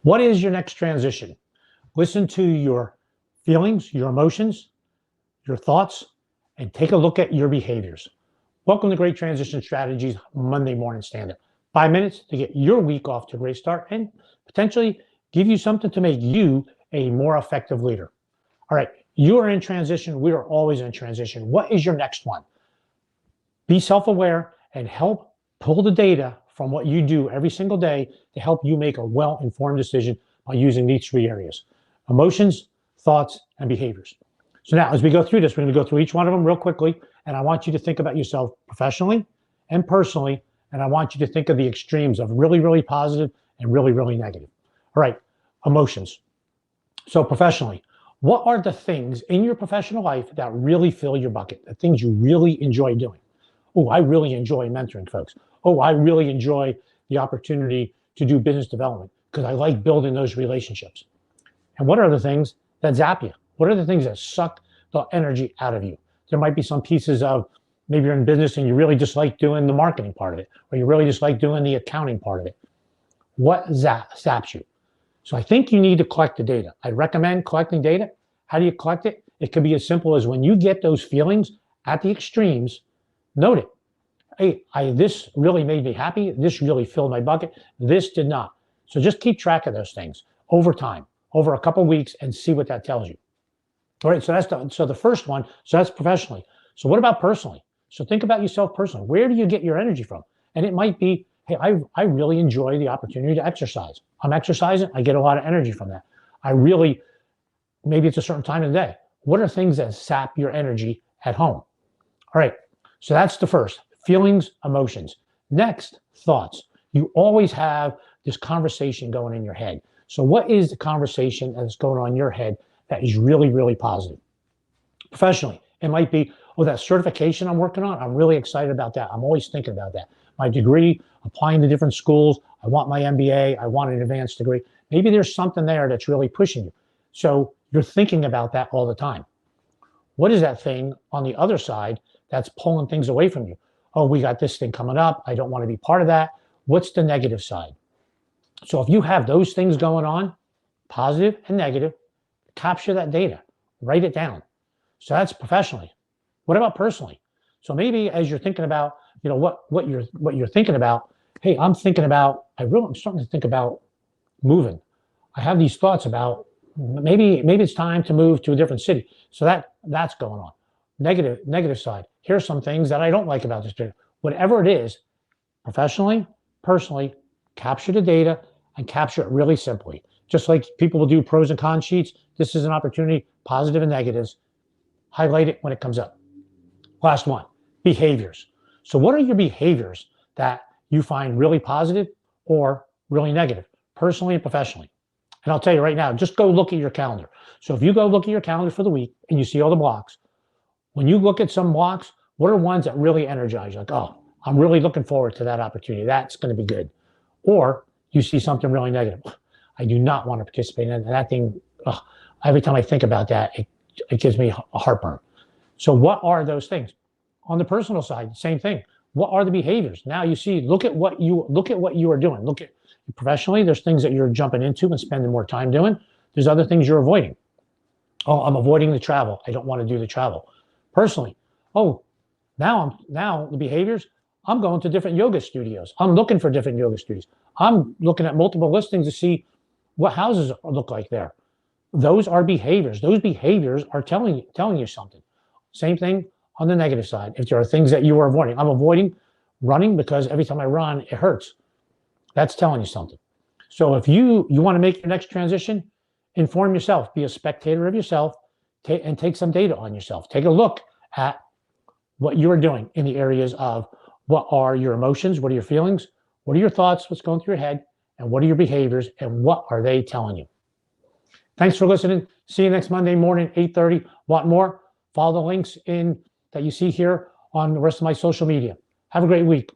What is your next transition? Listen to your feelings, your emotions, your thoughts, and take a look at your behaviors. Welcome to Great Transition Strategies Monday Morning Stand-Up. 5 minutes to get your week off to a great start and potentially give you something to make you a more effective leader. All right, you are in transition. We are always in transition. What is your next one? Be self-aware and help pull the data from what you do every single day to help you make a well-informed decision by using these 3 areas: emotions, thoughts, and behaviors. So now, as we go through this, we're going to go through each one of them real quickly, and I want you to think about yourself professionally and personally, and I want you to think of the extremes of really, really positive and really, really negative. All right, emotions. So professionally, what are the things in your professional life that really fill your bucket, the things you really enjoy doing? Oh, I really enjoy mentoring folks. Oh, I really enjoy the opportunity to do business development because I like building those relationships. And what are the things that zap you? What are the things that suck the energy out of you? There might be some pieces of, maybe you're in business and you really just like doing the marketing part of it, or you really just like doing the accounting part of it. What zaps you? So I think you need to collect the data. I recommend collecting data. How do you collect it? It could be as simple as when you get those feelings at the extremes, note it. Hey, this really made me happy. This really filled my bucket. This did not. So just keep track of those things over time, over a couple of weeks, and see what that tells you. All right, so the first one, so that's professionally. So what about personally? So think about yourself personally. Where do you get your energy from? And it might be, hey, I really enjoy the opportunity to exercise. I'm exercising. I get a lot of energy from that. Maybe it's a certain time of the day. What are things that sap your energy at home? All right, so that's the first. Feelings, emotions. Next, thoughts. You always have this conversation going in your head. So what is the conversation that's going on in your head that is really, really positive? Professionally, it might be, oh, that certification I'm working on, I'm really excited about that. I'm always thinking about that. My degree, applying to different schools, I want my MBA, I want an advanced degree. Maybe there's something there that's really pushing you. So you're thinking about that all the time. What is that thing on the other side that's pulling things away from you? Oh, we got this thing coming up. I don't want to be part of that. What's the negative side? So if you have those things going on, positive and negative, capture that data, write it down. So that's professionally. What about personally? So maybe as you're thinking about, what you're thinking about, hey, I'm starting to think about moving. I have these thoughts about maybe it's time to move to a different city. So that's going on. Negative side. Here's some things that I don't like about this period. Whatever it is, professionally, personally, capture the data and capture it really simply. Just like people will do pros and cons sheets, this is an opportunity, positive and negatives. Highlight it when it comes up. Last one, behaviors. So what are your behaviors that you find really positive or really negative, personally and professionally? And I'll tell you right now, just go look at your calendar. So if you go look at your calendar for the week and you see all the blocks, when you look at some blocks, what are ones that really energize you? Like, oh, I'm really looking forward to that opportunity. That's going to be good. Or you see something really negative. I do not want to participate in that thing. Every time I think about that, it gives me a heartburn. So what are those things? On the personal side, same thing. What are the behaviors? Now you see, look at what you are doing. Look at professionally, there's things that you're jumping into and spending more time doing. There's other things you're avoiding. Oh, I'm avoiding the travel. I don't want to do the travel. Personally, now the behaviors, I'm going to different yoga studios. I'm looking for different yoga studios. I'm looking at multiple listings to see what houses look like there. Those are behaviors. Those behaviors are telling you something. Same thing on the negative side. If there are things that you are avoiding, I'm avoiding running because every time I run, it hurts. That's telling you something. So if you want to make your next transition, inform yourself, be a spectator of yourself, and take some data on yourself. Take a look at what you're doing in the areas of what are your emotions, what are your feelings, what are your thoughts, what's going through your head, and what are your behaviors, and what are they telling you? Thanks for listening. See you next Monday morning, 8:30. Want more? Follow the links that you see here on the rest of my social media. Have a great week.